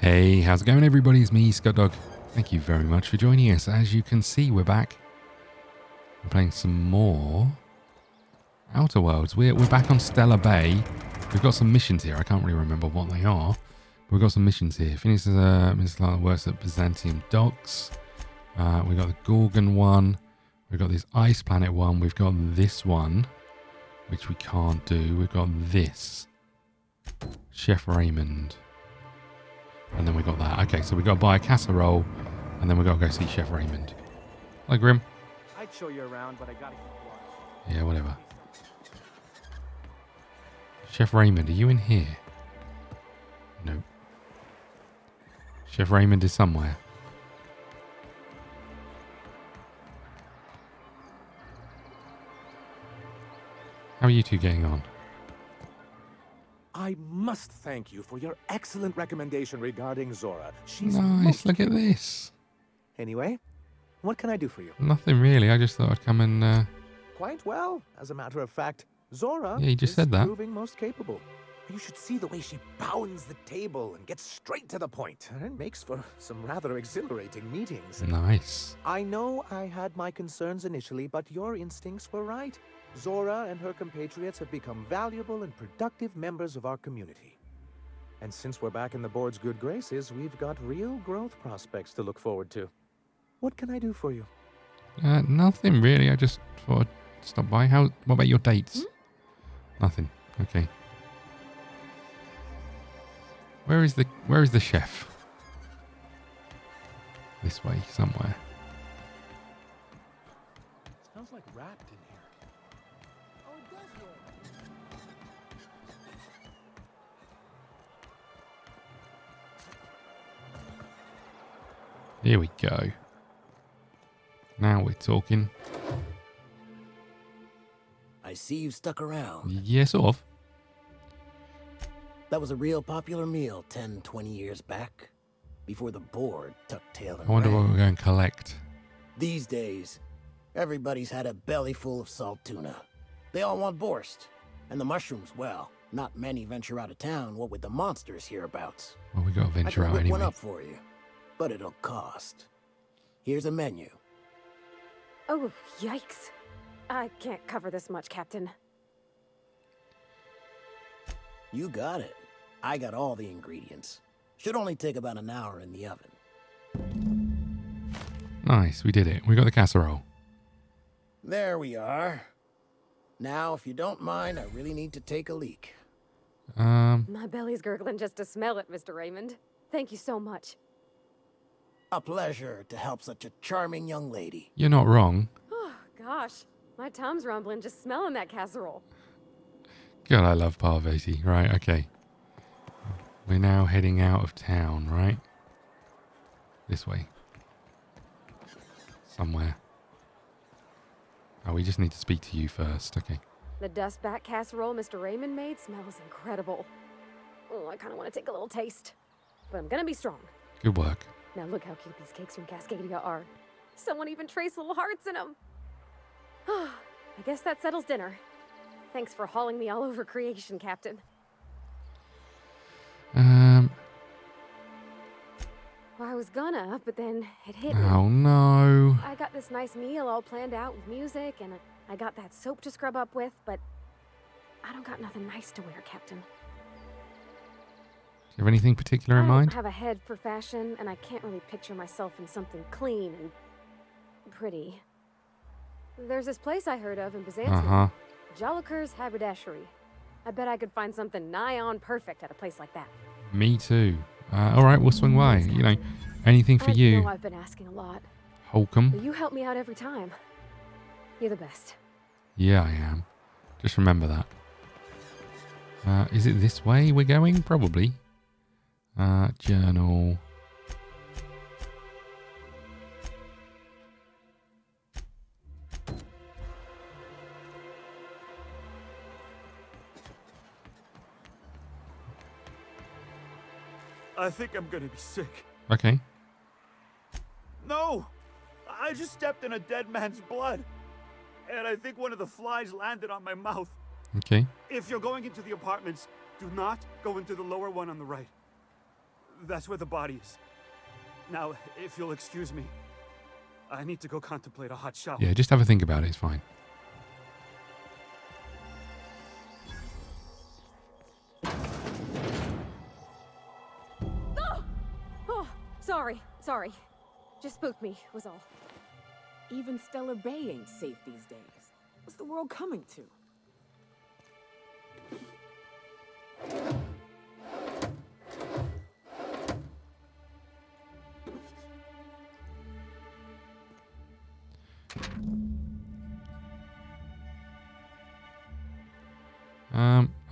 Hey, how's it going everybody? It's me, ScottDog. Thank you very much for joining us. As you can see, we're back. We're playing some more Outer Worlds. We're back on Stellar Bay. We've got some missions here. I can't really remember what they are. But we've got some missions here. Finishes works at Byzantium Docks. We've got the Gorgon one. We've got this Ice Planet one. We've got this one, which we can't do. We've got this. Chef Raymond. And then we got that. Okay, so we got to buy a casserole, and then we got to go see Chef Raymond. Hi, Grim. I'd show you around, but I gotta keep watch. Yeah, whatever. Chef Raymond, are you in here? No. Chef Raymond is somewhere. How are you two getting on? I must thank you for your excellent recommendation regarding Zora. She's Nice, look at this. Anyway, what can I do for you? Nothing really, I just thought I'd come and... Quite well. As a matter of fact, Zora Yeah, you just is said that. proving most capable. You should see the way she pounds the table and gets straight to the point. It makes for some rather exhilarating meetings. Nice. I know I had my concerns initially, but your instincts were right. Zora and her compatriots have become valuable and productive members of our community. And since we're back in the board's good graces, we've got real growth prospects to look forward to. What can I do for you? Nothing really, I just thought I'd stop by. What about your dates? Nothing. Okay. Where is the chef? This way, somewhere. Smells like wrapped in here. Oh, it does work. Here we go. Now we're talking. I see you stuck around. Yeah, sort of. That was a real popular meal 10, 20 years back, before the board tucked tail and I wonder what ran. we're going to collect. These days, everybody's had a belly full of salt tuna. They all want borscht. And the mushrooms, well, not many venture out of town, what with the monsters hereabouts. Well, we got to I venture can out whip anyway. one up for you, but it'll cost. Here's a menu. Oh, yikes. I can't cover this much, Captain. You got it. I got all the ingredients. Should only take about an hour in the oven. Nice, we did it. We got the casserole. There we are. Now, if you don't mind, I really need to take a leak. My belly's gurgling just to smell it, Mr. Raymond. Thank you so much. A pleasure to help such a charming young lady. You're not wrong. Oh, gosh. My tum's rumbling just smelling that casserole. God, I love Parvati. Right, okay. We're now heading out of town, right? This way. Somewhere. Oh, we just need to speak to you first. Okay. The dustback casserole Mr. Raymond made smells incredible. Oh, I kind of want to take a little taste. But I'm gonna be strong. Good work. Now look how cute these cakes from Cascadia are. Someone even traced little hearts in them. I guess that settles dinner. Thanks for hauling me all over creation, Captain. Well, I was gonna, but then it hit me. Oh no. I got this nice meal all planned out with music, and I got that soap to scrub up with, but I don't got nothing nice to wear, Captain. Do you have anything particular in I mind? don't have a head for fashion, and I can't really picture myself in something clean and pretty. There's this place I heard of in Byzantium. Joliker's Haberdashery. I bet I could find something nigh on perfect at a place like that. Me too. All right, we'll swing by. You know, anything for I you. know I've been asking a lot, but Holcomb. you help me out every time. You're the best. Yeah, I am. Just remember that. Is it this way we're going? Probably. Journal. I think I'm gonna be sick. Okay. No! I just stepped in a dead man's blood. And I think one of the flies landed on my mouth. Okay. If you're going into the apartments, do not go into the lower one on the right. That's where the body is. Now, if you'll excuse me, I need to go contemplate a hot shower. Yeah, just have a think about it. It's fine. Oh, sorry. Just spooked me, was all. Even Stellar Bay ain't safe these days. What's the world coming to?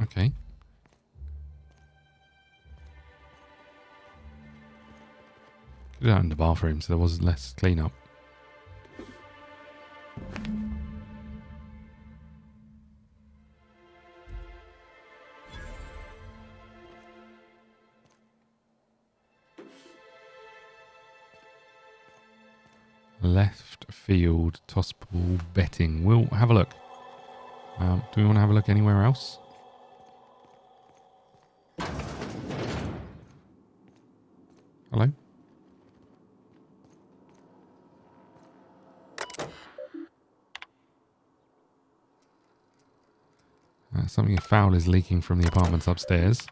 Okay. Put it out in the bathroom so there was less cleanup. Left field toss ball betting. We'll have a look. Do we want to have a look anywhere else? Hello? Something foul is leaking from the apartments upstairs.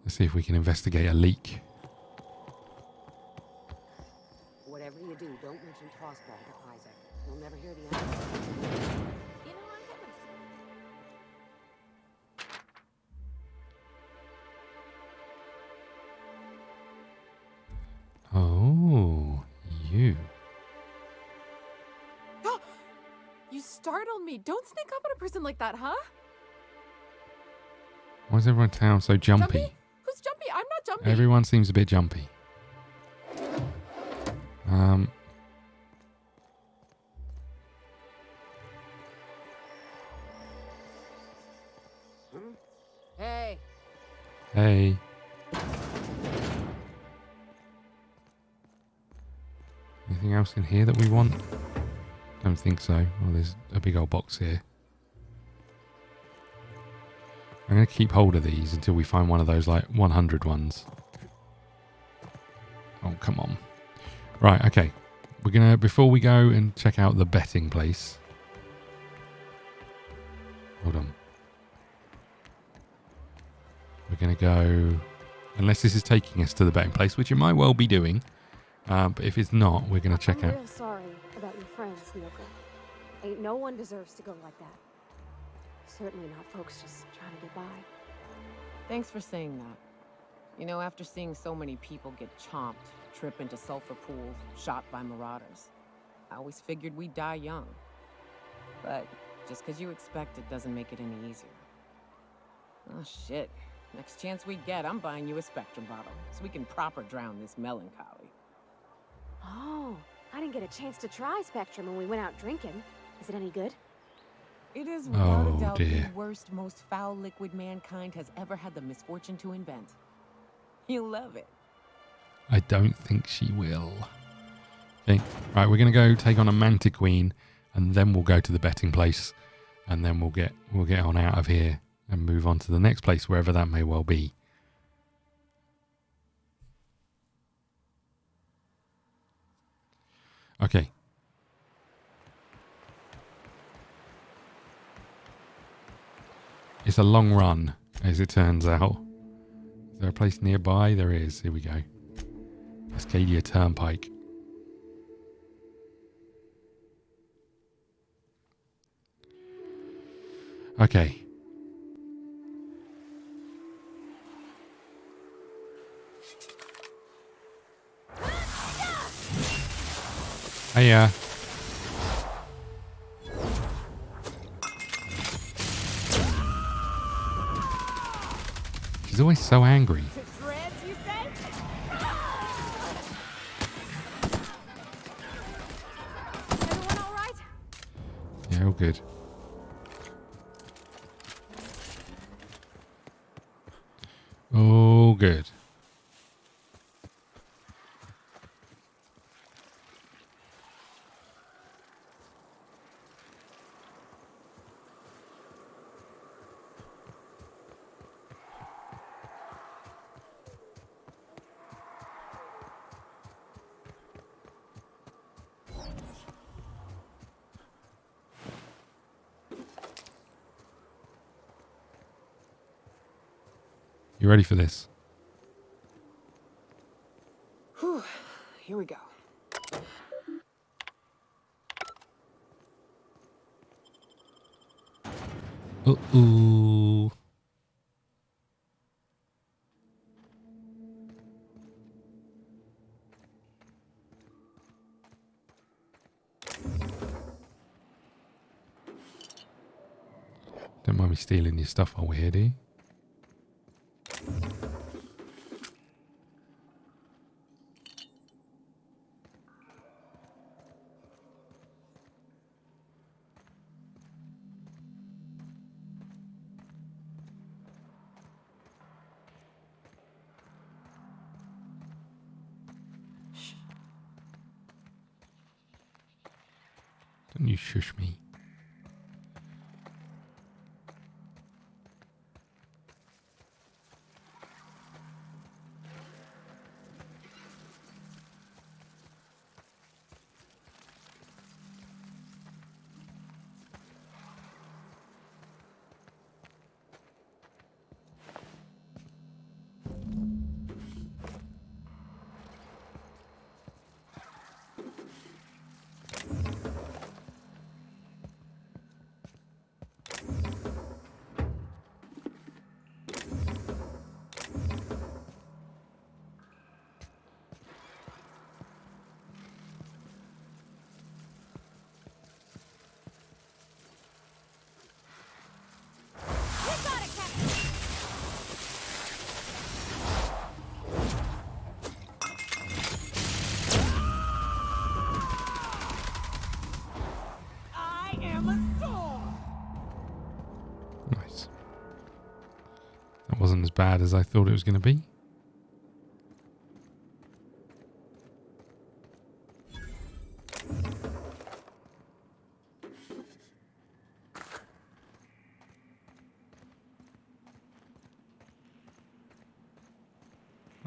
Let's see if we can investigate a leak. Whatever you do, don't mention tossball to Isaac. You'll never hear the answer. You know, I haven't. Oh, you. You startled me. Don't sneak up on a person like that, huh? Why is everyone in town so jumpy? Jumpy? Who's jumpy? I'm not jumpy. Everyone seems a bit jumpy. Hey. Hey. Anything else in here that we want? Don't think so. Well, there's a big old box here. I'm going to keep hold of these until we find one of those like 100 ones. Oh, come on. Right, okay. We're going to, before we go and check out the betting place. Hold on. We're going to go, unless this is taking us to the betting place, which it might well be doing. But if it's not, we're going to check I'm out. real sorry about your friends, Miyoko. Ain't no one deserves to go like that. Certainly not folks just trying to get by. Thanks for saying that. You know, after seeing so many people get chomped, trip into sulfur pools, shot by marauders, I always figured we'd die young. But just because you expect it doesn't make it any easier. Oh, shit. Next chance we get, I'm buying you a Spectrum bottle so we can proper drown this melancholy. Oh, I didn't get a chance to try Spectrum when we went out drinking. Is it any good? It is without Oh, a doubt dear. the worst, most foul liquid mankind has ever had the misfortune to invent. You'll love it. I don't think she will. Okay, right, we're going to go take on a Mantiqueen, and then we'll go to the betting place, and then we'll get on out of here and move on to the next place, wherever that may well be. Okay. It's a long run, as it turns out. Is there a place nearby? There is. Here we go. Cascadia Turnpike. Okay. Hiya. She's always so angry. To shreds, you say? Everyone all right? Yeah, all good. All good. You ready for this? Whew. Here we go. Uh-oh. Don't mind me stealing your stuff while we're here, do you? Don't you shush me. Nice. That wasn't as bad as I thought it was going to be.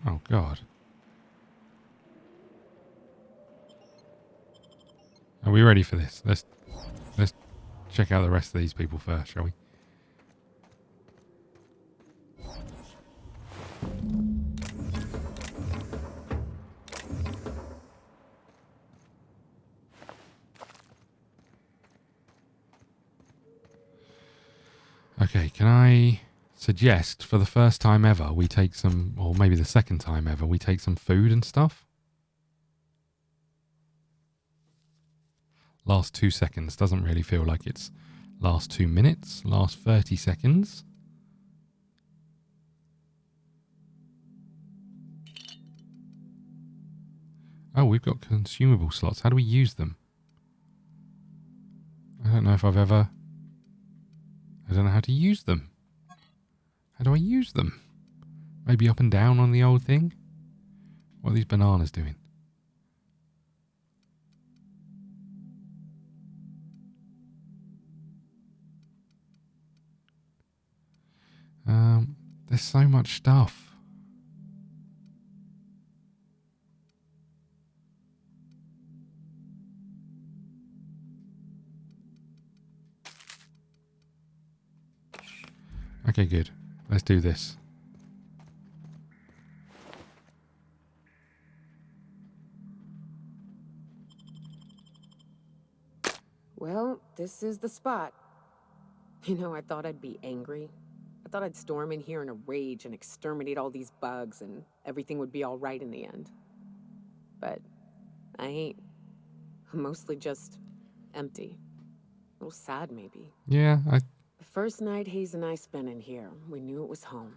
Oh, God. Are we ready for this? Let's check out the rest of these people first, shall we? Okay, can I suggest for the first time ever we take some, or maybe the second time ever, we take some food and stuff? Last 2 seconds. Doesn't really feel like it's last 2 minutes. Last 30 seconds. Oh, we've got consumable slots. How do we use them? I don't know if I've ever... I don't know how to use them. How do I use them? Maybe up and down on the old thing? What are these bananas doing? There's so much stuff. Okay, good. Let's do this. Well, this is the spot. You know, I thought I'd be angry. I thought I'd storm in here in a rage and exterminate all these bugs and everything would be all right in the end. But I ain't. I'm mostly just empty. A little sad, maybe. Yeah, The first night Hayes and I spent in here, we knew it was home.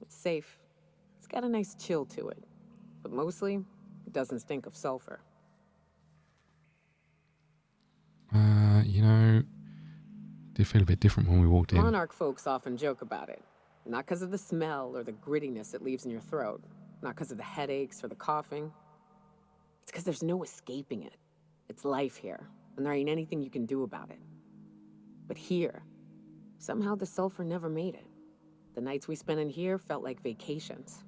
It's safe. It's got a nice chill to it. But mostly, it doesn't stink of sulfur. you know, did feel a bit different when we walked in. Monarch folks often joke about it. Not because of the smell or the grittiness it leaves in your throat. Not because of the headaches or the coughing. It's because there's no escaping it. It's life here, and there ain't anything you can do about it. But here, somehow the sulfur never made it. The nights we spent in here felt like vacations.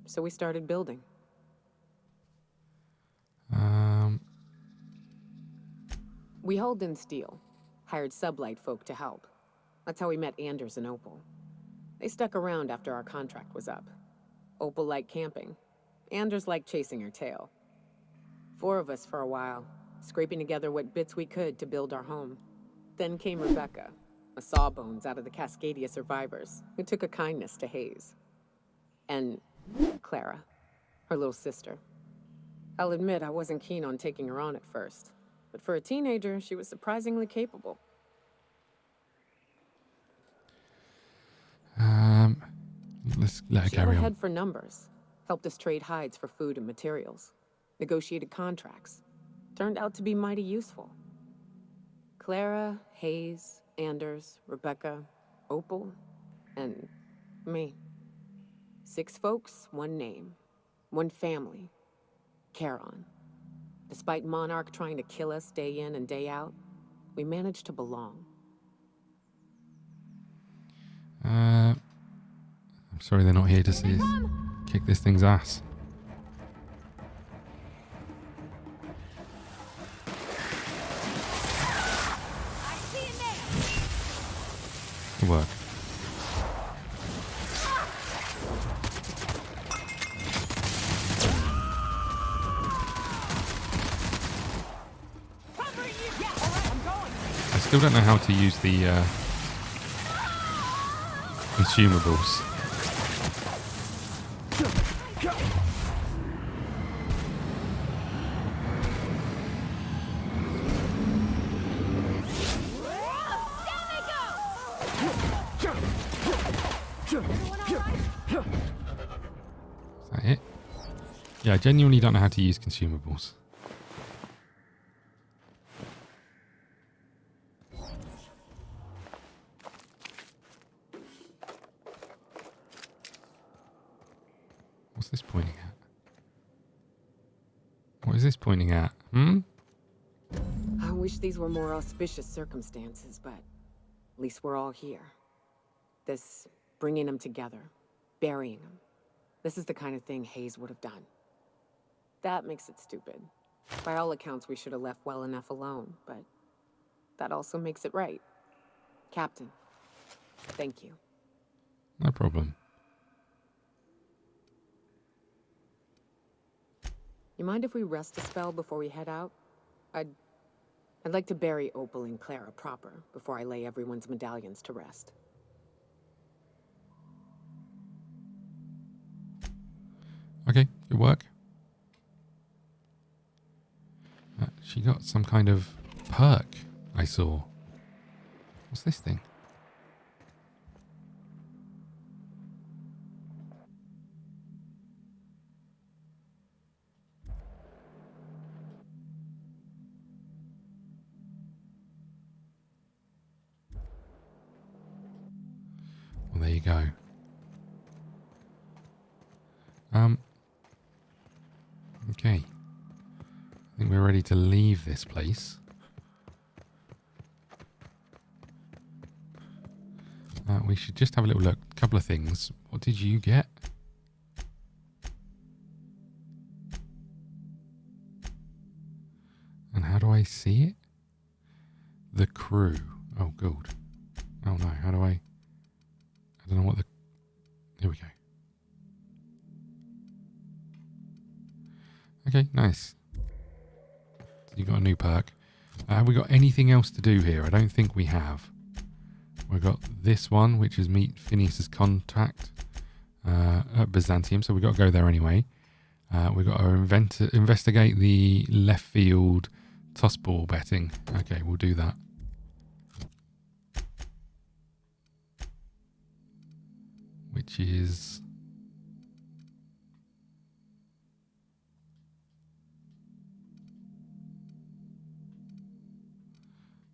So we started building. We hauled in steel, hired sublight folk to help. That's how we met Anders and Opal. They stuck around after our contract was up. Opal liked camping. Anders liked chasing her tail. 4 of us for a while, scraping together what bits we could to build our home. Then came Rebecca, a sawbones out of the Cascadia survivors, who took a kindness to Hayes. And Clara, her little sister. I'll admit I wasn't keen on taking her on at first, but for a teenager, she was surprisingly capable. Let's let her carry She on. had a head for numbers, helped us trade hides for food and materials, negotiated contracts. Turned out to be mighty useful. Clara, Hayes, Anders, Rebecca, Opal, and me. 6 folks, 1 name, 1 family. Charon. Despite Monarch trying to kill us day in and day out, we managed to belong. I'm sorry they're not here to see us kick this thing's ass. Good work. I still don't know how to use the consumables. Is that it? Yeah, I genuinely don't know how to use consumables. What's this pointing at? What is this pointing at? I wish these were more auspicious circumstances, but at least we're all here. This bringing them together, burying them. This is the kind of thing Hayes would have done. That makes it stupid. By all accounts, we should have left well enough alone, but that also makes it right. Captain, thank you. No problem. You mind if we rest a spell before we head out? I'd like to bury Opal and Clara proper before I lay everyone's medallions to rest. Okay, good work. She got some kind of perk I saw. What's this thing? Well, there you go. Okay. I think we're ready to leave this place. We should just have a little look. A couple of things. What did you get? And how do I see it? The crew. Oh, good. Oh no, how do I don't know what the... Here we go. Okay, nice. You got a new perk. Have we got anything else to do here? I don't think we have. We've got this one, which is meet Phineas's contact at Byzantium, so we've got to go there anyway. We've got to investigate the left field toss ball betting. Okay, we'll do that. Which is...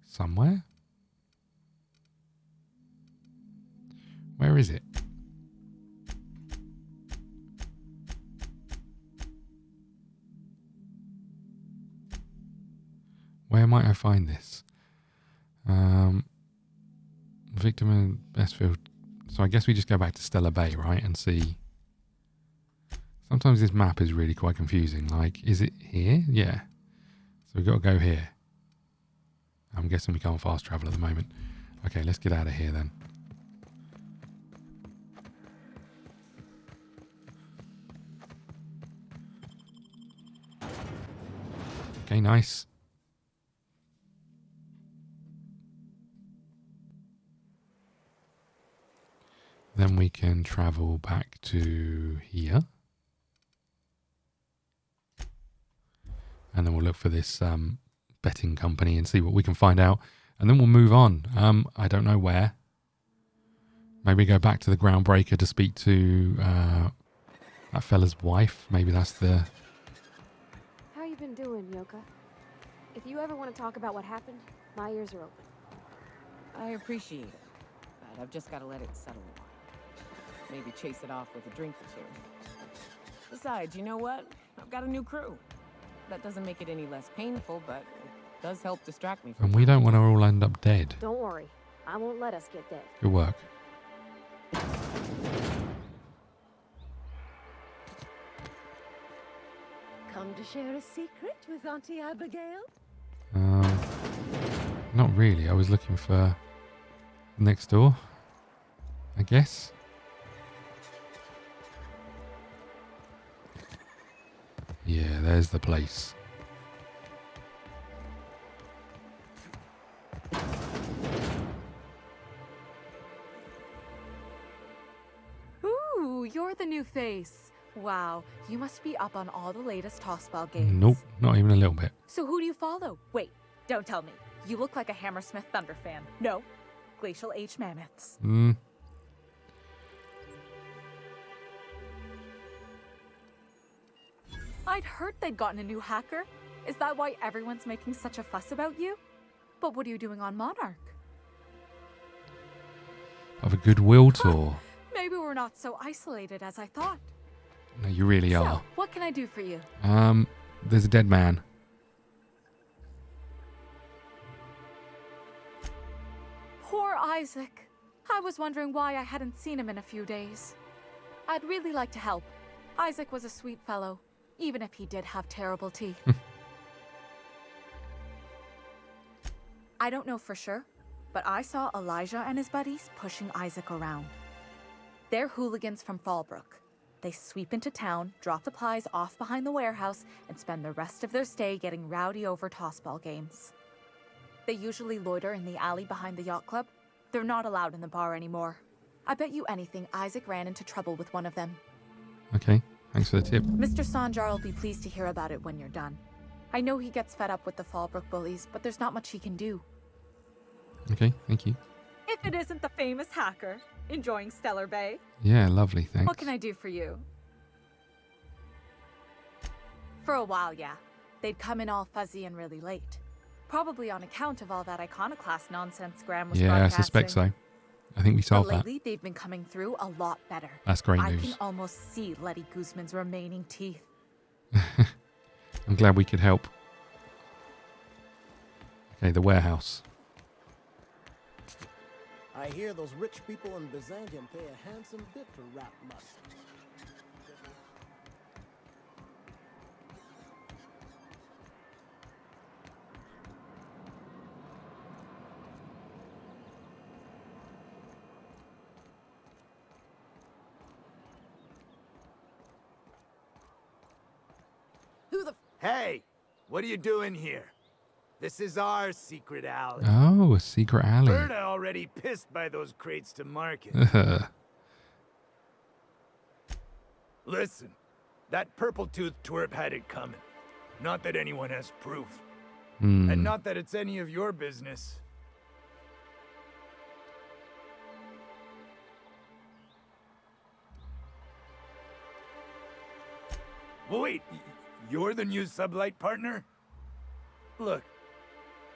somewhere? Where is it? Where might I find this? Victim and Bestfield. So I guess we just go back to Stella Bay, right? And see. Sometimes this map is really quite confusing. Like, is it here? Yeah. So we've got to go here. I'm guessing we can't fast travel at the moment. Okay, let's get out of here then. Okay, nice. Then we can travel back to here. And then we'll look for this betting company and see what we can find out. And then we'll move on. I don't know where. Maybe go back to the Groundbreaker to speak to that fella's wife. Maybe that's the... How you been doing, Yoka? If you ever want to talk about what happened, my ears are open. I appreciate it, but I've just got to let it settle a while. Maybe chase it off with a drink or two. Besides, you know what? I've got a new crew. That doesn't make it any less painful, but it does help distract me from... And we don't want to all end up dead. Don't worry. I won't let us get dead. Good work. Come to share a secret with Auntie Abigail? Not really. I was looking for next door, I guess. Yeah, there's the place. Ooh, you're the new face. Wow, you must be up on all the latest tossball games. Nope, not even a little bit. So who do you follow? Wait, don't tell me. You look like a Hammersmith Thunder fan. No, Glacial H Mammoths. I'd heard they'd gotten a new hacker. Is that why everyone's making such a fuss about you? But what are you doing on Monarch? Of a goodwill tour. Maybe we're not so isolated as I thought. No, you really So, are. what can I do for you? There's a dead man. Poor Isaac. I was wondering why I hadn't seen him in a few days. I'd really like to help. Isaac was a sweet fellow, even if he did have terrible teeth. I don't know for sure, but I saw Elijah and his buddies pushing Isaac around. They're hooligans from Fallbrook. They sweep into town, drop the pies off behind the warehouse, and spend the rest of their stay getting rowdy over tossball games. They usually loiter in the alley behind the yacht club. They're not allowed in the bar anymore. I bet you anything Isaac ran into trouble with one of them. Okay, thanks for the tip. Mr. Sanjar will be pleased to hear about it when you're done. I know he gets fed up with the Fallbrook bullies, but there's not much he can do. Okay, thank you. If it isn't the famous hacker, enjoying Stellar Bay. Yeah, lovely, thanks. What can I do for you? For a while, yeah. They'd come in all fuzzy and really late. Probably on account of all that iconoclast nonsense Graham was Yeah, I broadcasting. suspect so. I think we solved But that. lately, they've been coming through a lot better. That's great I news. can almost see Letty Guzman's remaining teeth. I'm glad we could help. Okay, the warehouse. I hear those rich people in Byzantium pay a handsome bit for rat musk. Who the... Hey, what are you doing here? This is our secret alley. Oh, a secret alley. Berta already pissed by those crates to market. Listen, that purple-toothed twerp had it coming. Not that anyone has proof. And not that it's any of your business. Wait, you're the new sublight partner? Look,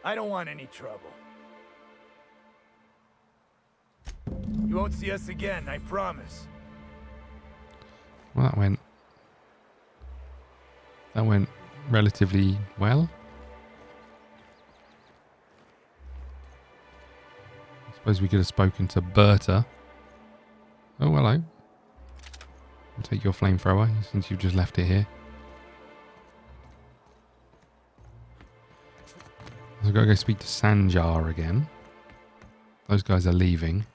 I don't want any trouble. You won't see us again, I promise. Well, that went relatively well. I suppose we could have spoken to Berta. Oh, hello. I'll take your flamethrower since you've just left it here. So I've got to go speak to Sanjar again. Those guys are leaving.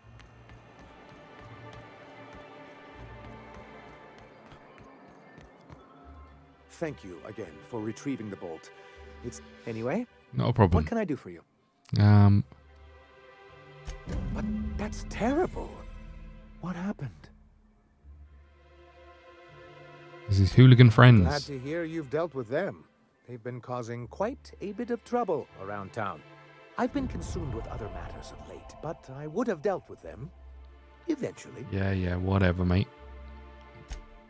Thank you again for retrieving the bolt. It's anyway. Not a problem. What can I do for you? But that's terrible. What happened? This is hooligan friends. Glad to hear you've dealt with them. They've been causing quite a bit of trouble around town. I've been consumed with other matters of late, but I would have dealt with them eventually. Yeah, whatever, mate.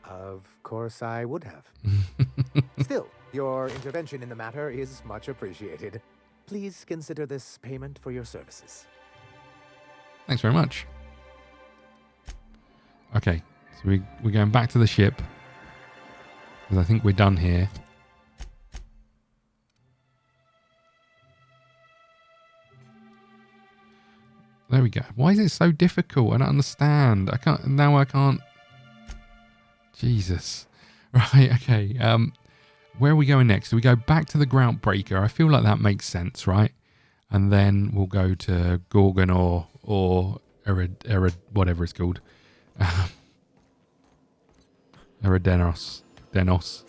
Of course I would have. Still, your intervention in the matter is much appreciated. Please consider this payment for your services. Thanks very much. Okay, so we're going back to the ship. Because I think we're done here. There we go. Why is it so difficult? I don't understand. I can't. Jesus. Right, okay. Where are we going next? Do we go back to the Groundbreaker? I feel like that makes sense, right? And then we'll go to Gorgon or whatever it's called. Eriandos. Eriandos.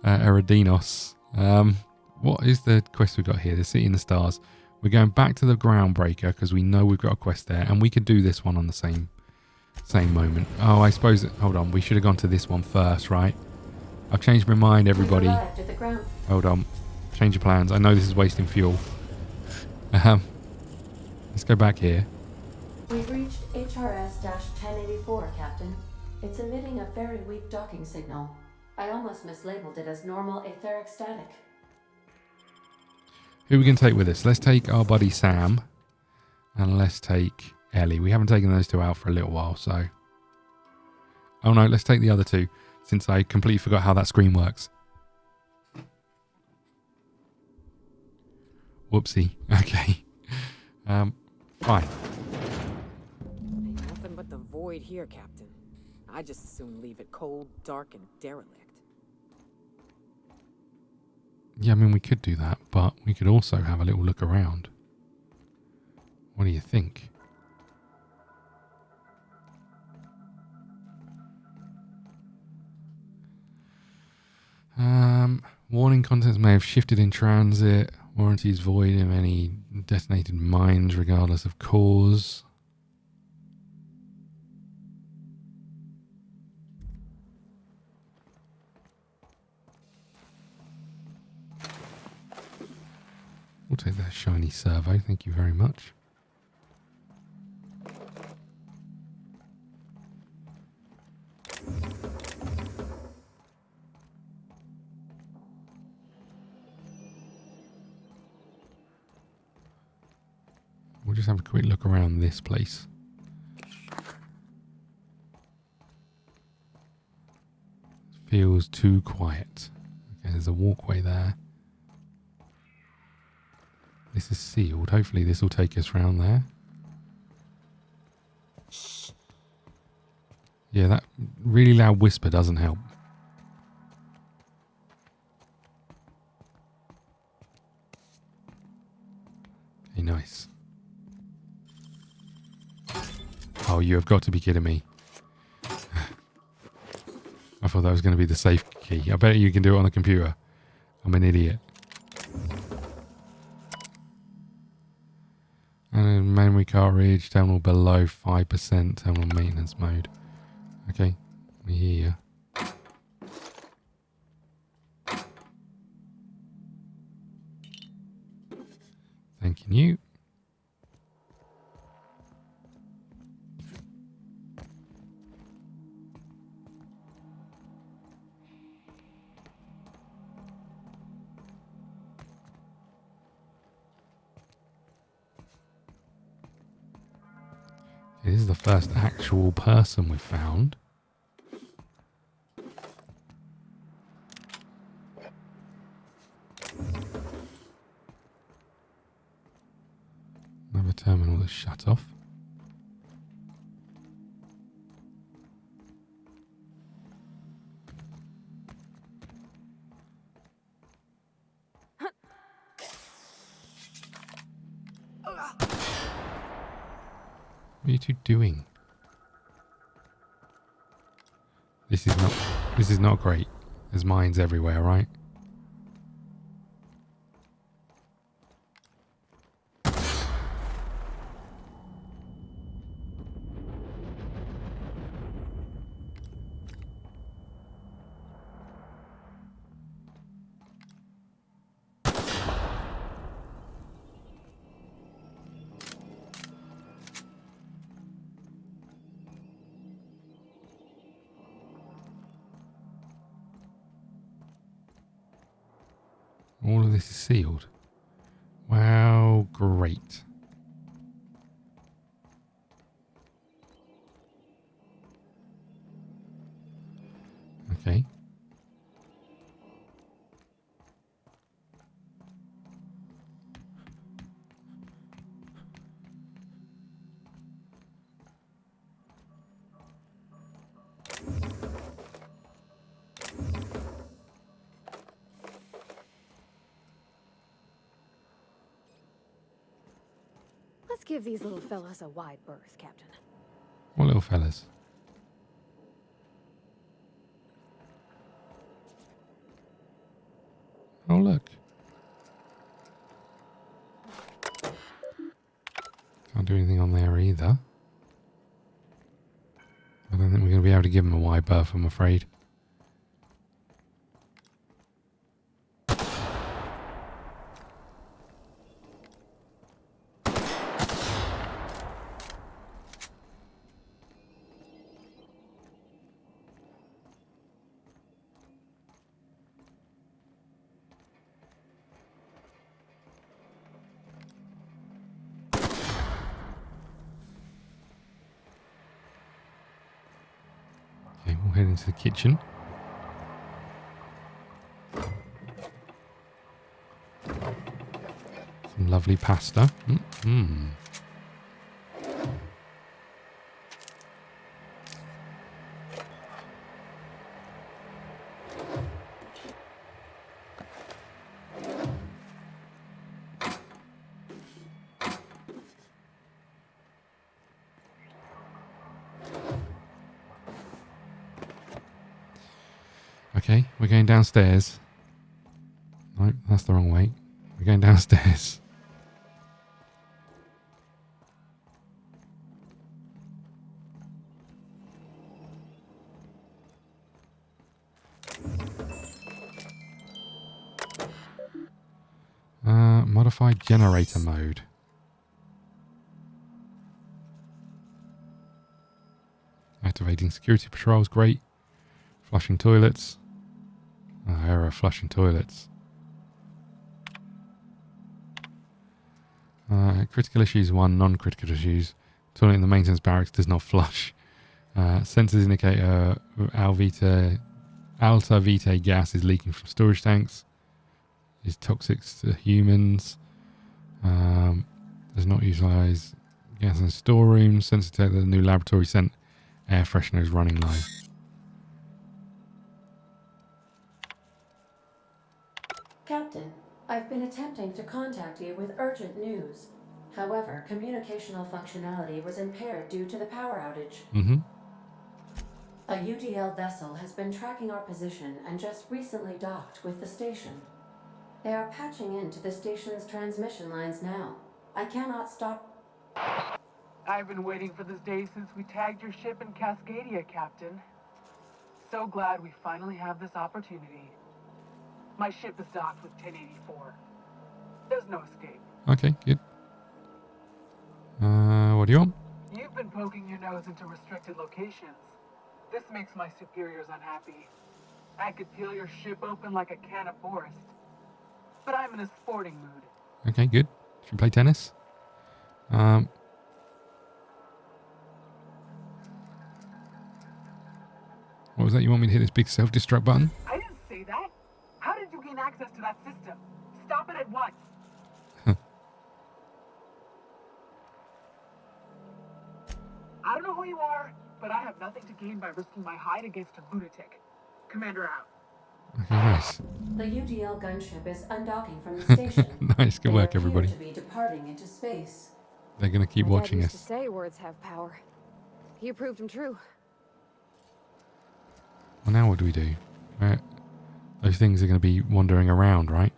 Eriandos. What is the quest we've got here? The City in the Stars. We're going back to the Groundbreaker because we know we've got a quest there, and we could do this one on the same moment. Oh, I suppose. Hold on. We should have gone to this one first, right? I've changed my mind, everybody. Hold on. Change your plans. I know this is wasting fuel. Let's go back here. We've reached HRS-1084, Captain. It's emitting a very weak docking signal. I almost mislabeled it as normal etheric static. Who are we going to take with us? Let's take our buddy Sam. And let's take Ellie. We haven't taken those two out for a little while, so... Oh no, let's take the other two, since I completely forgot how that screen works. Whoopsie. Okay. Fine. Ain't nothing but the void here, Captain. I just as soon leave it cold, dark, and derelict. Yeah, I mean, we could do that, but we could also have a little look around. What do you think? Warning contents may have shifted in transit. Warranties void of any detonated mines regardless of cause. We'll take that shiny servo, thank you very much. We'll just have a quick look around this place. Feels too quiet. Okay, there's a walkway there. This is sealed. Hopefully this will take us round there. Yeah, that really loud whisper doesn't help. Okay, nice. Oh, you have got to be kidding me. I thought that was going to be the safe key. I bet you can do it on the computer. I'm an idiot. And memory cartridge, terminal below 5%, terminal maintenance mode. Okay, we hear you. Thanking you. This is the first actual person we've found. Another terminal that's shut off. What are you two doing? This is not great. There's mines everywhere, right? All of this is sealed. Wow, great. Okay. Let's give these little fellas a wide berth, Captain. What little fellas? Oh, look. Can't do anything on there either. I don't think we're going to be able to give them a wide berth, I'm afraid. We'll head into the kitchen. Some lovely pasta. Okay, we're going downstairs. No, that's the wrong way. We're going downstairs. Modify generator mode. Activating security patrols, great. Flushing toilets. Error, flushing toilets. Critical issues 1, non-critical issues. Toilet in the maintenance barracks does not flush. Sensors indicate alta vitae gas is leaking from storage tanks. Is toxic to humans. Does not utilize gas in storerooms. Sensor detect that the new laboratory scent air freshener is running low. Captain, I've been attempting to contact you with urgent news. However, communicational functionality was impaired due to the power outage. A UDL vessel has been tracking our position and just recently docked with the station. They are patching into the station's transmission lines now. I cannot stop. I've been waiting for this day since we tagged your ship in Cascadia, Captain. So glad we finally have this opportunity. My ship is docked with 1084. There's no escape. Okay, good. What do you want? You've been poking your nose into restricted locations. This makes my superiors unhappy. I could peel your ship open like a can of forest. But I'm in a sporting mood. Okay, good. Should we play tennis? What was that? You want me to hit this big self-destruct button? I didn't say that. How did you gain access to that system? Stop it at once. I don't know who you are, but I have nothing to gain by risking my hide against a lunatic. Commander out. Okay, nice. The UDL gunship is undocking from the station. Nice, good work, everybody. They appear to be departing into space. They're going to keep watching Dad used us. to say words have power. You proved them true. Well, now what do we do? those things are going to be wandering around, right?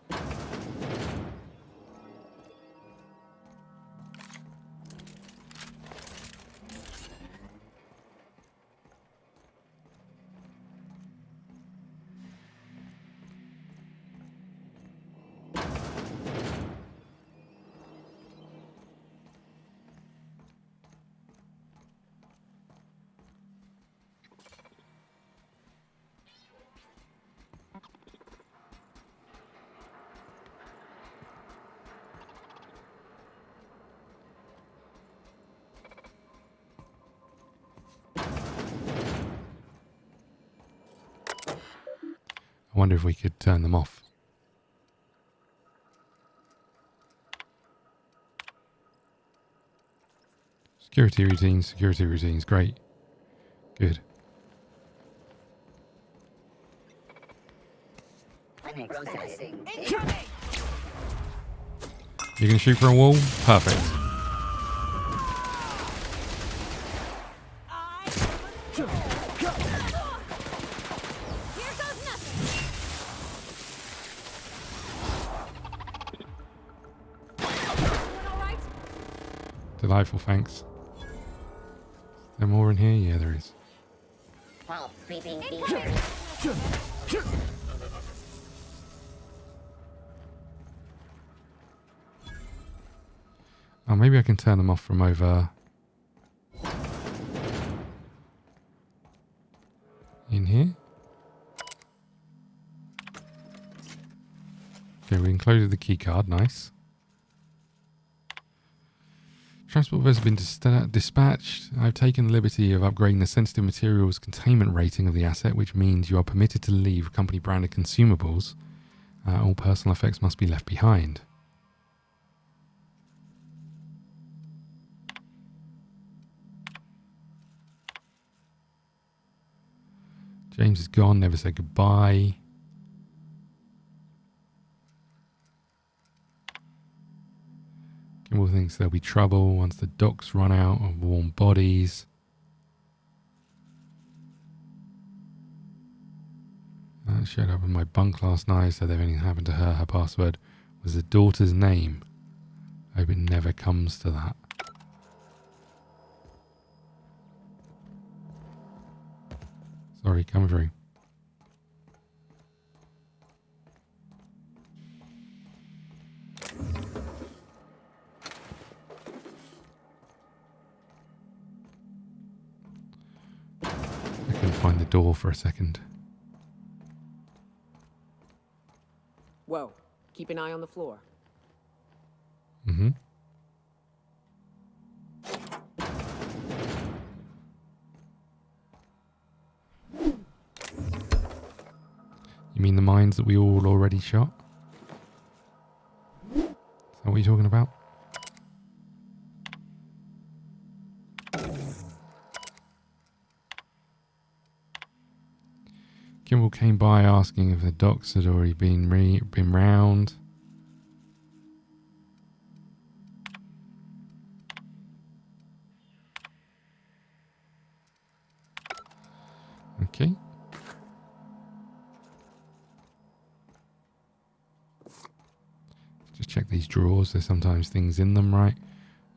I wonder if we could turn them off. Security routines, great. Good. You're going to shoot for a wall? Perfect. Delightful, thanks. Is there more in here? Yeah, there is. Oh, maybe I can turn them off from over in here. Okay, we included the key card. Nice. Transport vessel has been dispatched. I've taken the liberty of upgrading the sensitive materials containment rating of the asset, which means you are permitted to leave company branded consumables. All personal effects must be left behind. James is gone, never said goodbye. Kimball thinks there'll be trouble once the docks run out of warm bodies. That showed up in my bunk last night, so if anything happened to her, her password was the daughter's name. I hope it never comes to that. Sorry, come through. I couldn't find the door for a second. Whoa, keep an eye on the floor. Mm-hmm. You mean the mines that we all already shot? Is that what you're talking about? Kimball came by asking if the docks had already been round. Okay. Just check these drawers. There's sometimes things in them, right?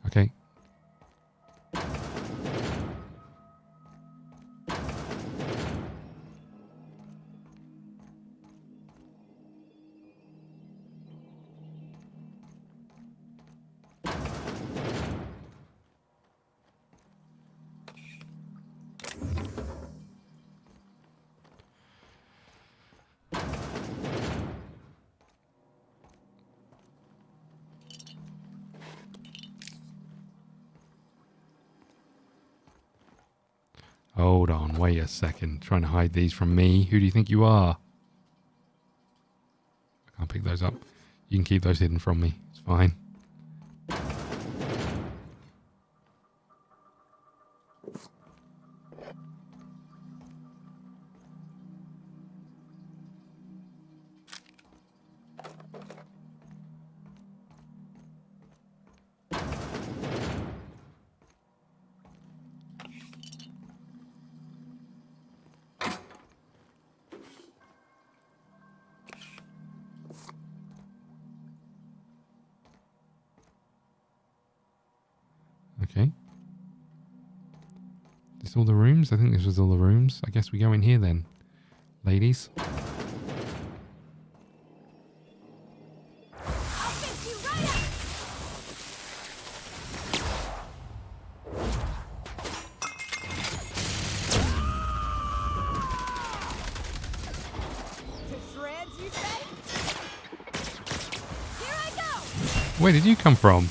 Okay. Hold on, wait a second. Trying to hide these from me. Who do you think you are? I can't pick those up. You can keep those hidden from me. It's fine. Okay. This all the rooms? I think this was all the rooms. I guess we go in here then, ladies. Where did you come from?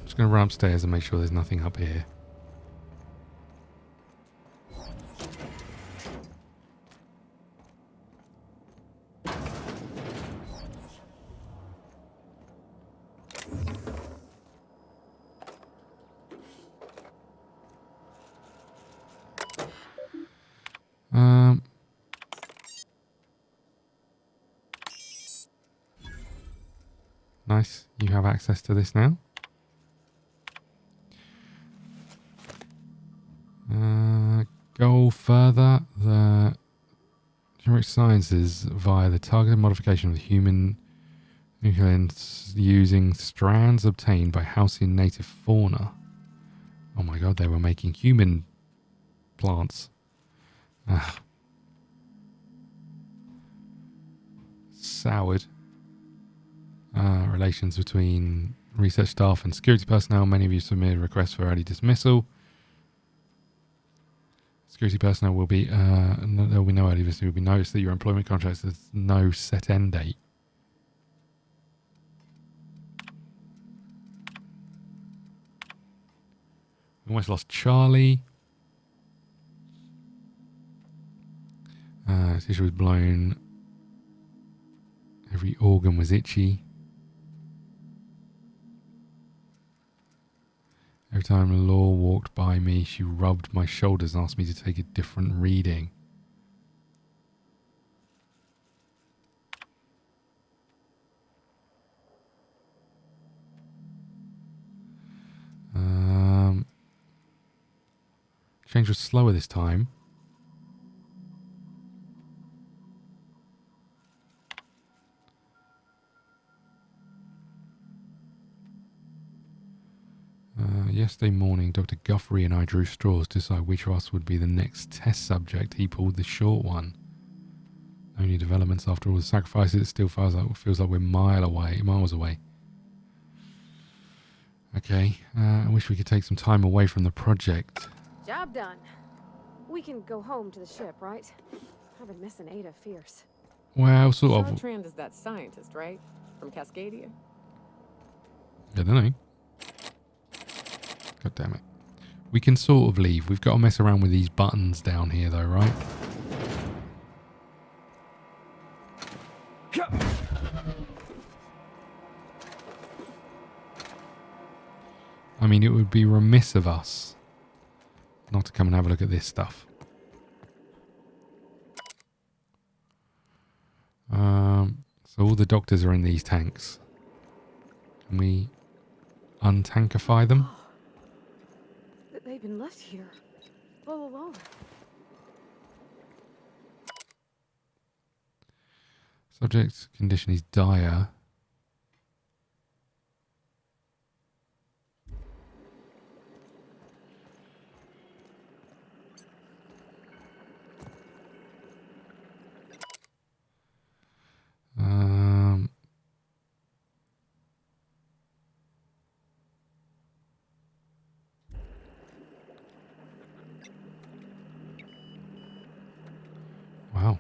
Just going to run upstairs and make sure there's nothing up here. Nice. You have access to this now. Go further. The generic sciences via the targeted modification of the human nucleons using strands obtained by Halcyon native fauna. Oh my god, they were making human plants. Soured. Relations between research staff and security personnel. Many of you submitted requests for early dismissal. Security personnel will be, there will be no early dismissal. It will be noticed that your employment contract has no set end date. We almost lost Charlie. His tissue was blown. Every organ was itchy. Every time Law walked by me, she rubbed my shoulders and asked me to take a different reading. Change was slower this time. Yesterday morning, Dr. Guthrie and I drew straws to decide which of us would be the next test subject. He pulled the short one. Only developments after all the sacrifices, it still feels like we're miles away. Okay, I wish we could take some time away from the project. Job done. We can go home to the ship, right? I've been missing Ada fierce. Well, sort of. ScottDogGame is that scientist, right? From Cascadia? I don't know. God damn it. We can sort of leave. We've got to mess around with these buttons down here though, right? I mean, it would be remiss of us not to come and have a look at this stuff. So all the doctors are in these tanks. Can we untankify them? They've been left here all alone. Subject's condition is dire. Wow.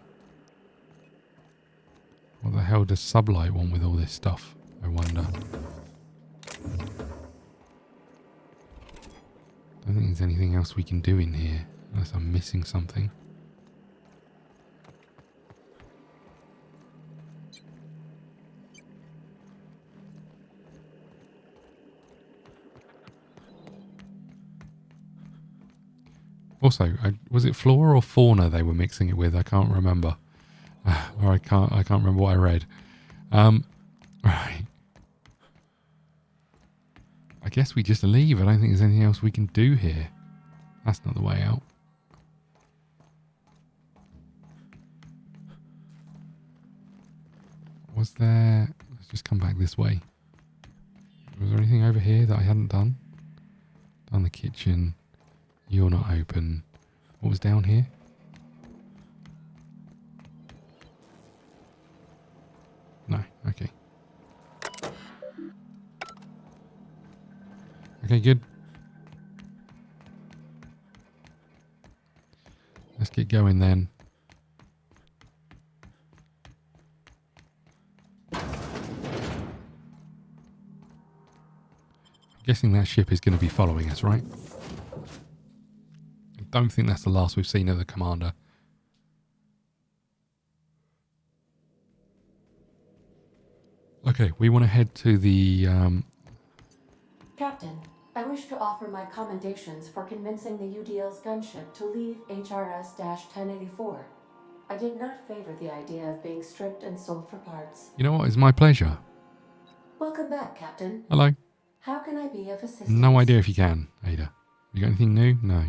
What the hell does Sublight want with all this stuff, I wonder? I don't think there's anything else we can do in here, unless I'm missing something. Also, was it flora or fauna they were mixing it with? I can't remember. Or I can't remember what I read. Right. guess we just leave. I don't think there's anything else we can do here. That's not the way out. Was there... Let's just come back this way. Was there anything over here that I hadn't done? Down the kitchen. You're not open. What was down here? No, okay. Okay, good. Let's get going then. I'm guessing that ship is going to be following us, right? I don't think that's the last we've seen of the commander. Okay, we want to head to the... Captain, I wish to offer my commendations for convincing the UDL's gunship to leave HRS-1084. I did not favor the idea of being stripped and sold for parts. You know what? It's my pleasure. Welcome back, Captain. Hello. How can I be of assistance? No idea if you can, Ada. You got anything new? No.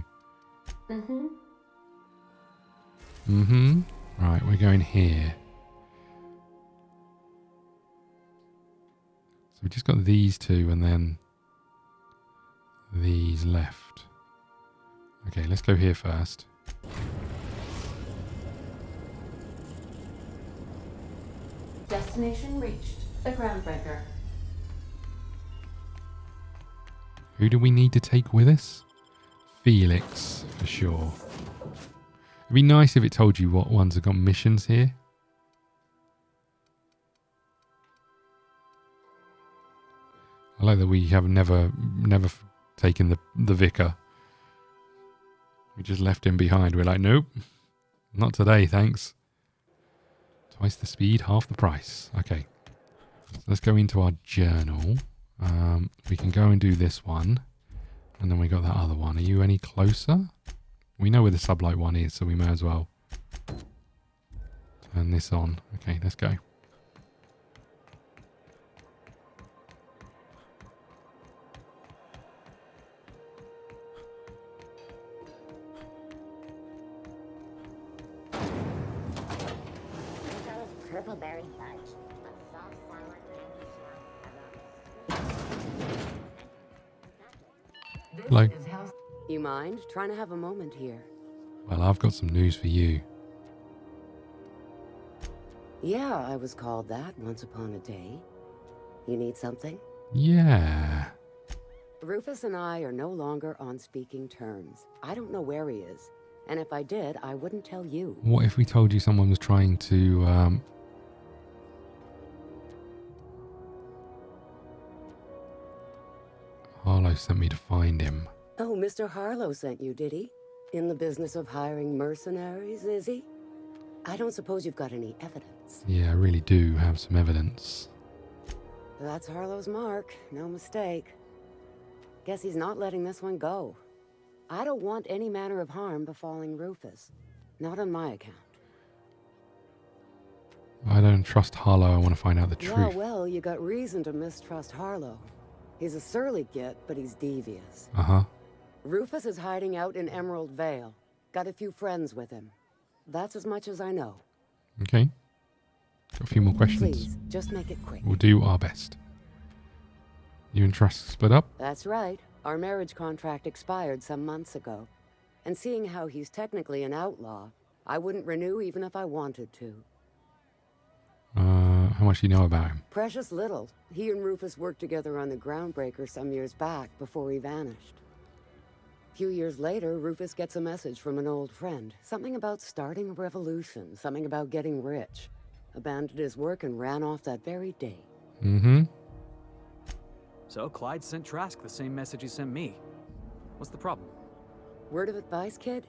Right, we're going here. So we just got these two and then these left. Okay, let's go here first. Destination reached. The Groundbreaker. Who do we need to take with us? Felix, for sure. It'd be nice if it told you what ones have got missions here. I like that we have never taken the vicar. We just left him behind. We're like, nope, not today, thanks. Twice the speed, half the price. Okay, so let's go into our journal. We can go and do this one. And then we got that other one. Are you any closer? We know where the sublight one is, so we may as well turn this on. Okay, let's go. Hello. You mind trying to have a moment here? Well, I've got some news for you. Yeah, I was called that once upon a day. You need something? Yeah. Rufus and I are no longer on speaking terms. I don't know where he is. And if I did, I wouldn't tell you. What if we told you someone was trying to, Harlow sent me to find him. Oh, Mr. Harlow sent you, did he? In the business of hiring mercenaries, is he? I don't suppose you've got any evidence. Yeah, I really do have some evidence. That's Harlow's mark, no mistake. Guess he's not letting this one go. I don't want any manner of harm befalling Rufus. Not on my account. I don't trust Harlow. I want to find out the truth. Yeah, well, you got reason to mistrust Harlow. He's a surly git, but he's devious. Uh-huh. Rufus is hiding out in Emerald Vale. Got a few friends with him. That's as much as I know. Okay. Got a few more questions. Please, just make it quick. We'll do our best. You and Trust split up? That's right. Our marriage contract expired some months ago. And seeing how he's technically an outlaw, I wouldn't renew even if I wanted to. How much do you know about him? Precious little. He and Rufus worked together on the Groundbreaker some years back before he vanished. A few years later, Rufus gets a message from an old friend. Something about starting a revolution, something about getting rich. Abandoned his work and ran off that very day. Mm-hmm. So Clyde sent Trask the same message he sent me. What's the problem? Word of advice, kid?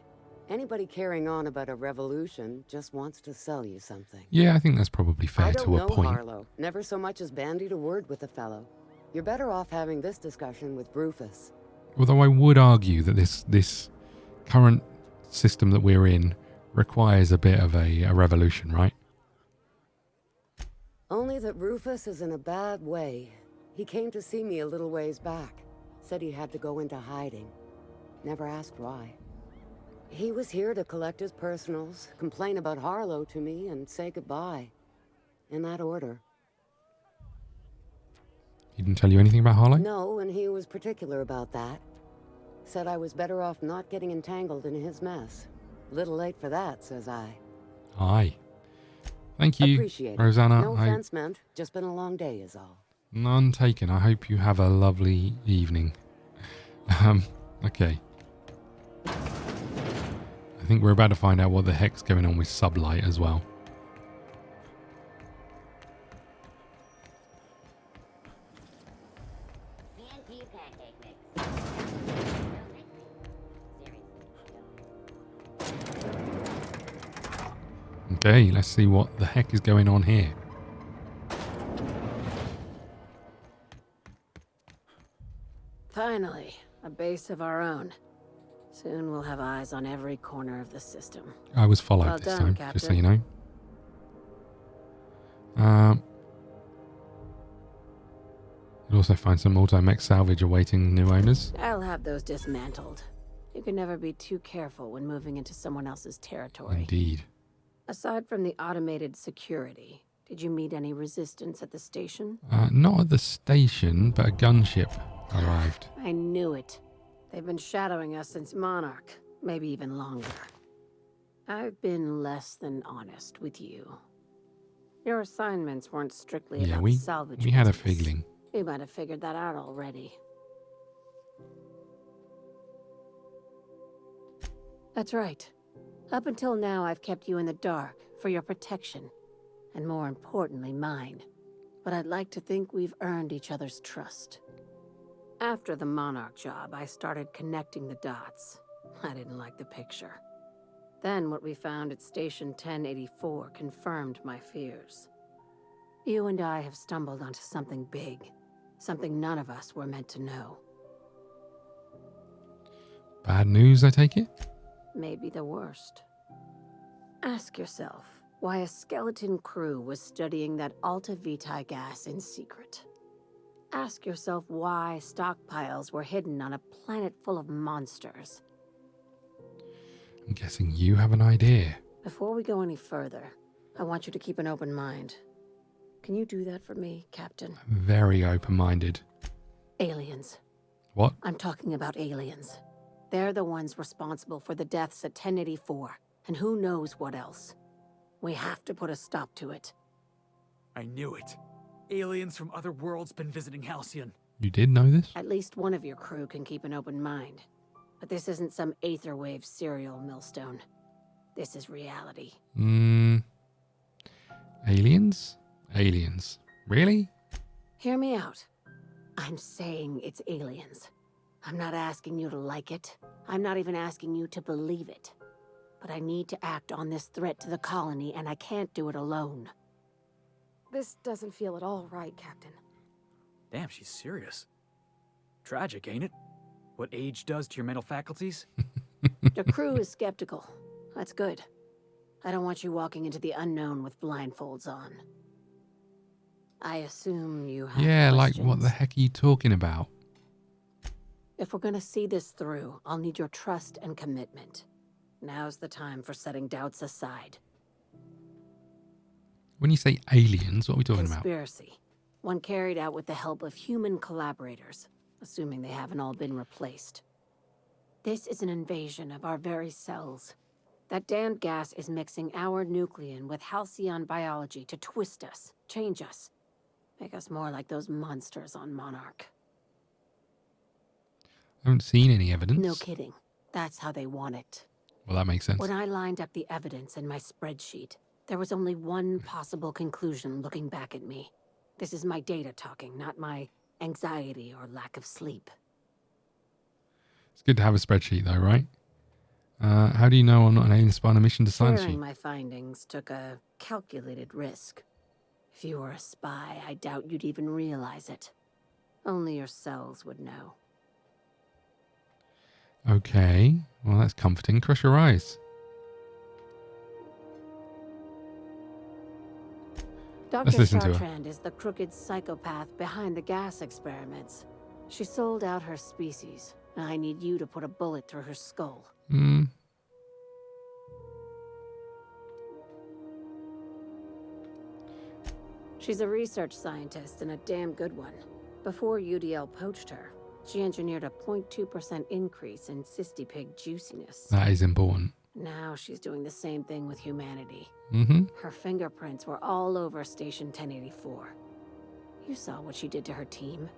Anybody carrying on about a revolution just wants to sell you something. Yeah, I think that's probably fair to a point. I don't know Harlow. Never so much as bandied a word with the fellow. You're better off having this discussion with Rufus. Although I would argue that this current system that we're in requires a bit of a revolution, right? Only that Rufus is in a bad way. He came to see me a little ways back. Said he had to go into hiding. Never asked why. He was here to collect his personals, complain about Harlow to me, and say goodbye. In that order. He didn't tell you anything about Harlow? No, and he was particular about that. Said I was better off not getting entangled in his mess. Little late for that, says I. Aye. Thank you, Appreciate Rosanna. No offense meant. Just been a long day is all. None taken. I hope you have a lovely evening. Okay. I think we're about to find out what the heck's going on with Sublight as well. Okay, let's see what the heck is going on here. Finally, a base of our own. Soon we'll have eyes on every corner of the system. I was followed Well this done, time, Captain. just so you know. You'll also find some auto-mech salvage awaiting new owners. I'll have those dismantled. You can never be too careful when moving into someone else's territory. Indeed. Aside from the automated security, did you meet any resistance at the station? Not at the station, but a gunship arrived. I knew it. They've been shadowing us since Monarch, maybe even longer. I've been less than honest with you. Your assignments weren't strictly Yeah, about we salvage had a business. feeling. You might have figured that out already. That's right. Up until now, I've kept you in the dark for your protection, and more importantly, mine. But I'd like to think we've earned each other's trust. After the Monarch job, I started connecting the dots. I didn't like the picture. Then what we found at Station 1084 confirmed my fears. You and I have stumbled onto something big. Something none of us were meant to know. Bad news, I take it? Maybe the worst. Ask yourself why a skeleton crew was studying that Alta Vitae gas in secret. Ask yourself why stockpiles were hidden on a planet full of monsters. I'm guessing you have an idea. Before we go any further, I want you to keep an open mind. Can you do that for me, Captain? Very open-minded. Aliens. What? I'm talking about aliens. They're the ones responsible for the deaths at 1084, and who knows what else. We have to put a stop to it. I knew it. Aliens from other worlds been visiting Halcyon. You did know this? At least one of your crew can keep an open mind. But this isn't some Aetherwave serial millstone. This is reality. Aliens? Aliens. Really? Hear me out. I'm saying it's aliens. I'm not asking you to like it. I'm not even asking you to believe it. But I need to act on this threat to the colony, and I can't do it alone. This doesn't feel at all right, Captain. Damn, she's serious. Tragic, ain't it? What age does to your mental faculties? The crew is skeptical. That's good. I don't want you walking into the unknown with blindfolds on. I assume you have like questions. what the heck are you talking about? If we're gonna see this through, I'll need your trust and commitment. Now's the time for setting doubts aside. When you say aliens, what are we talking about? Conspiracy. One carried out with the help of human collaborators, assuming they haven't all been replaced. This is an invasion of our very cells. That damned gas is mixing our nucleon with halcyon biology to twist us, change us, make us more like those monsters on Monarch. I haven't seen any evidence. No kidding. That's how they want it. Well, that makes sense. When I lined up the evidence in my spreadsheet, there was only one possible conclusion looking back at me. This is my data talking, not my anxiety or lack of sleep. It's good to have a spreadsheet though, right? How do you know I'm not an alien spy on a mission to science Sharing sheet? my findings took a calculated risk. If you were a spy, I doubt you'd even realize it. Only your cells would know. Okay, well that's comforting. Crush your eyes. Dr. listen to her. Chartrand is the crooked psychopath behind the gas experiments. She sold out her species, and I need you to put a bullet through her skull. Hmm. She's a research scientist and a damn good one. Before UDL poached her, she engineered a 0.2% increase in cystipig juiciness. That is important. Now she's doing the same thing with humanity. Mm-hmm. Her fingerprints were all over Station 1084. You saw what she did to her team.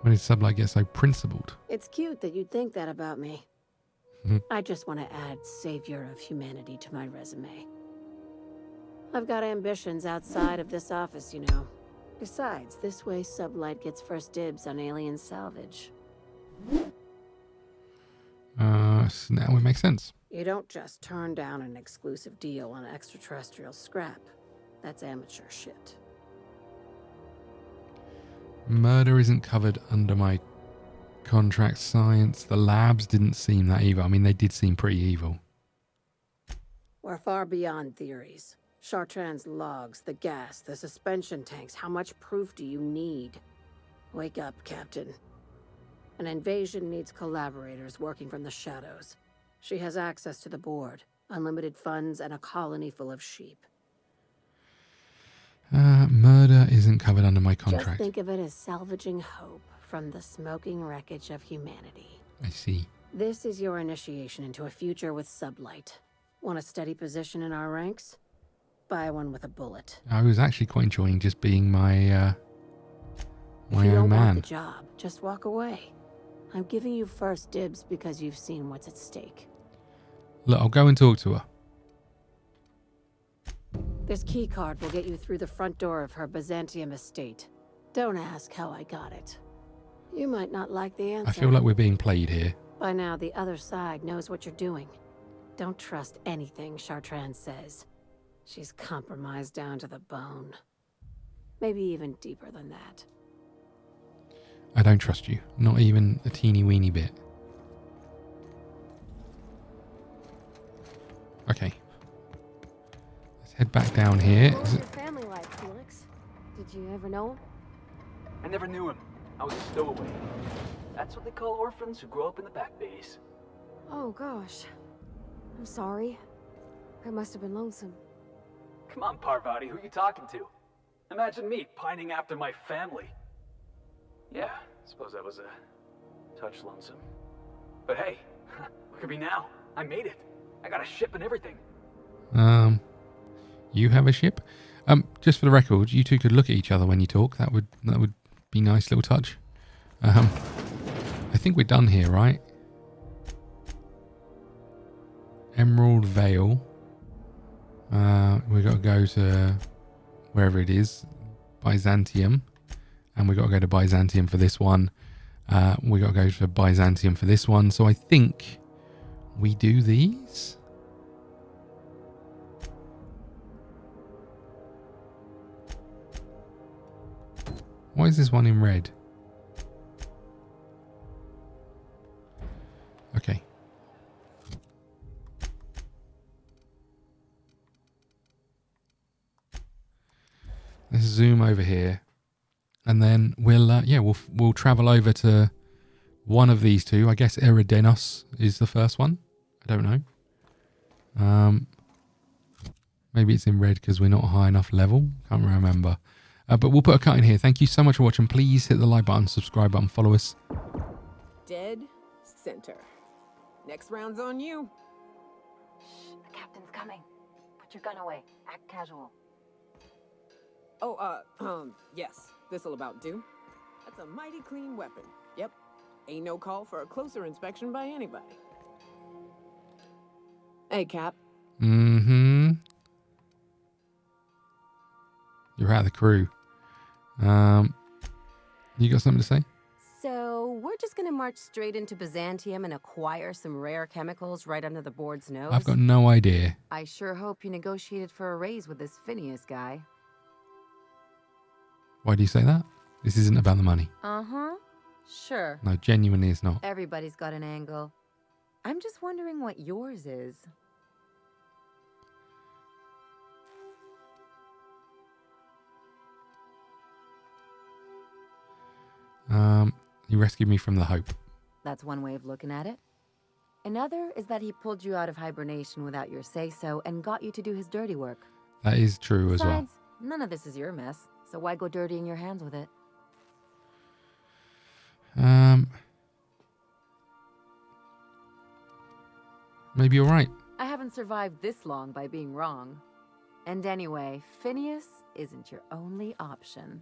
When did Sublight get so principled? It's cute that you'd think that about me. I just want to add Savior of Humanity to my resume. I've got ambitions outside of this office, you know. Besides, this way Sublight gets first dibs on alien salvage. So now it makes sense. You don't just turn down an exclusive deal on extraterrestrial scrap. That's amateur shit. Murder isn't covered under my contract. Science. The labs didn't seem that evil. I mean, they did seem pretty evil. We're far beyond theories. Chartrand's logs, the gas, the suspension tanks. How much proof do you need? Wake up, Captain. An invasion needs collaborators working from the shadows. She has access to the board, unlimited funds, and a colony full of sheep. Murder isn't covered under my contract. Just think of it as salvaging hope from the smoking wreckage of humanity. I see. This is your initiation into a future with Sublight. Want a steady position in our ranks? Buy one with a bullet. I was actually quite enjoying just being my If you own don't man. want the job, just walk away. I'm giving you first dibs because you've seen what's at stake. Look, I'll go and talk to her. This key card will get you through the front door of her Byzantium estate. Don't ask how I got it. You might not like the answer. I feel like we're being played here. By now, the other side knows what you're doing. Don't trust anything Chartrand says. She's compromised down to the bone. Maybe even deeper than that. I don't trust you. Not even a teeny weeny bit. Okay. Let's head back down here. What was your family like, Felix? Did you ever know him? I never knew him. I was a stowaway. That's what they call orphans who grow up in the back bays. Oh, gosh. I'm sorry. It must have been lonesome. Come on, Parvati, who you talking to? Imagine me pining after my family. Yeah, I suppose that was a touch lonesome. But hey, look at me now. I made it. I got a ship and everything. You have a ship? Just for the record, you two could look at each other when you talk. That would be a nice little touch. I think we're done here, right? Emerald Vale. We've got to go to wherever it is, Byzantium, and we've got to go to Byzantium for this one. We've got to go to Byzantium for this one. So I think we do these. Why is this one in red? Okay. Let's zoom over here, and then we'll travel over to one of these two. I guess Eriandos is the first one. I don't know. Maybe it's in red because we're not high enough level. Can't remember. But we'll put a cut in here. Thank you so much for watching. Please hit the like button, subscribe button, follow us. Dead center. Next round's on you. Shh, the captain's coming. Put your gun away. Act casual. Oh, yes. This'll about do. That's a mighty clean weapon. Yep. Ain't no call for a closer inspection by anybody. Hey, Cap. Mm-hmm. You're out of the crew. You got something to say? So, we're just gonna march straight into Byzantium and acquire some rare chemicals right under the board's nose? I've got no idea. I sure hope you negotiated for a raise with this Phineas guy. Why do you say that? This isn't about the money. Uh-huh. Sure. No, genuinely it's not. Everybody's got an angle. I'm just wondering what yours is. You rescued me from the Hope. That's one way of looking at it. Another is that he pulled you out of hibernation without your say-so and got you to do his dirty work. That is true as well. Besides, none of this is your mess, so why go dirtying your hands with it? Maybe you're right. I haven't survived this long by being wrong. And anyway, Phineas isn't your only option.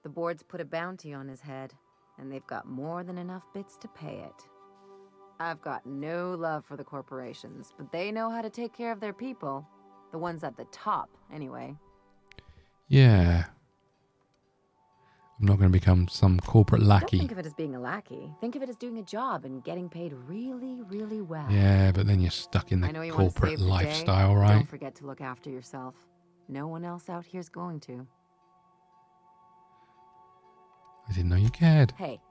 The board's put a bounty on his head, and they've got more than enough bits to pay it. I've got no love for the corporations, but they know how to take care of their people. The ones at the top, anyway. Yeah. I'm not going to become some corporate lackey. Don't think of it as being a lackey. Think of it as doing a job and getting paid really, really well. Yeah, but then you're stuck in the corporate lifestyle, right? Don't forget to look after yourself. No one else out here's going to. I didn't know you cared. Hey,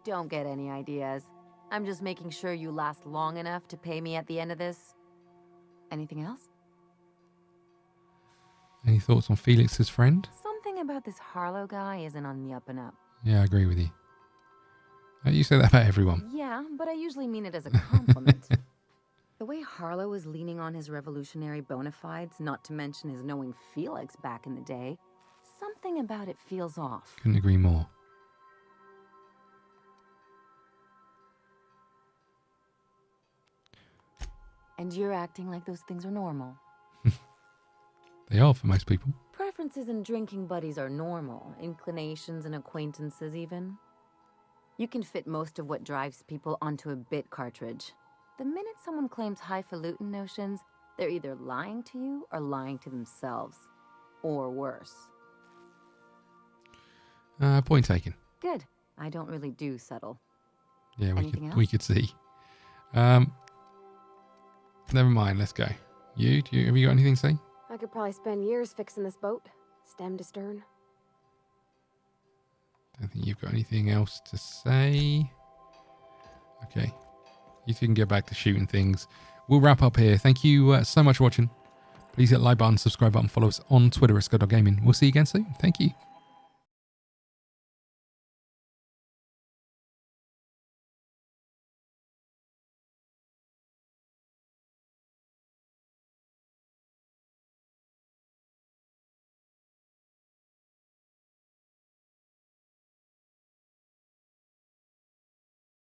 don't get any ideas. I'm just making sure you last long enough to pay me at the end of this. Anything else? Any thoughts on Felix's friend? Something about this Harlow guy isn't on the up and up. Yeah, I agree with you. You say that about everyone. Yeah, but I usually mean it as a compliment. The way Harlow is leaning on his revolutionary bona fides, not to mention his knowing Felix back in the day, something about it feels off. Couldn't agree more. And you're acting like those things are normal. They are for most people. Preferences and drinking buddies are normal. Inclinations and acquaintances even. You can fit most of what drives people onto a bit cartridge. The minute someone claims highfalutin notions, they're either lying to you or lying to themselves. Or worse. Point taken. Good. I don't really do settle. Yeah, we could see. Never mind, let's go. Have you got anything to say? I could probably spend years fixing this boat, stem to stern. Don't think you've got anything else to say. Okay. You two can get back to shooting things. We'll wrap up here. Thank you so much for watching. Please hit the like button, subscribe button, follow us on Twitter at ScottDogGaming. We'll see you again soon. Thank you.